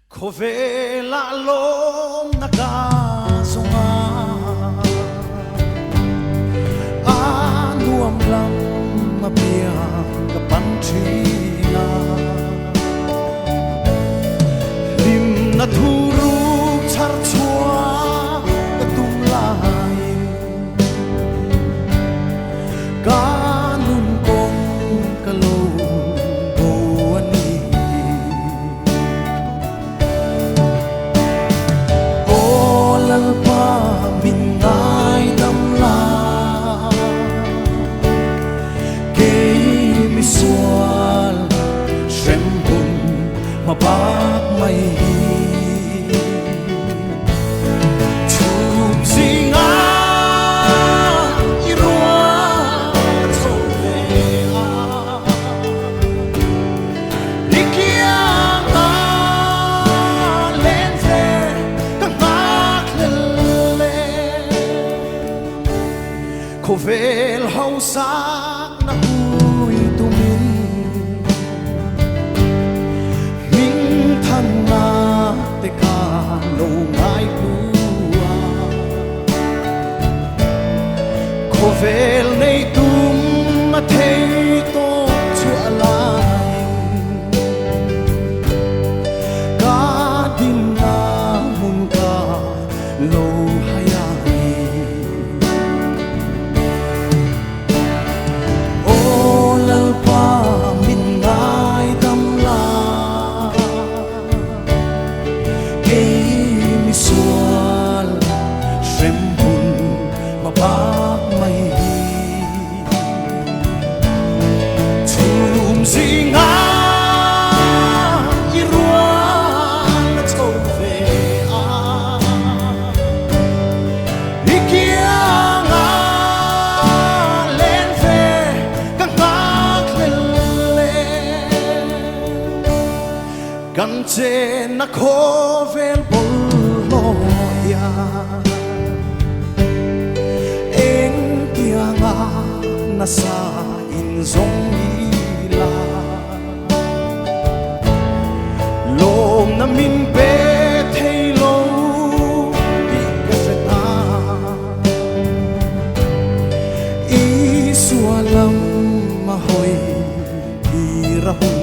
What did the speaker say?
Kovela lom nakasonga anuam lam mabiang kapantrina lim na thuruk char chua katum lain kanun kong kalo pa min ngai dam la ke mi sual shem bun ma bak mai chum singa irua chou ve a likia a len ve Kovel hausa na hui tumin Minh thân na te ka lâu ngai lua Kovel nei tum ma thei to chua lai Ka din na mun ka lâu haya bak mai chum singa irua na chou ve a ikia nga len ve kan bak le kan che na khovel bol lo ya nasa in zong ila lom na min pe thei lo bi ka ta i sualam ma hoi i ra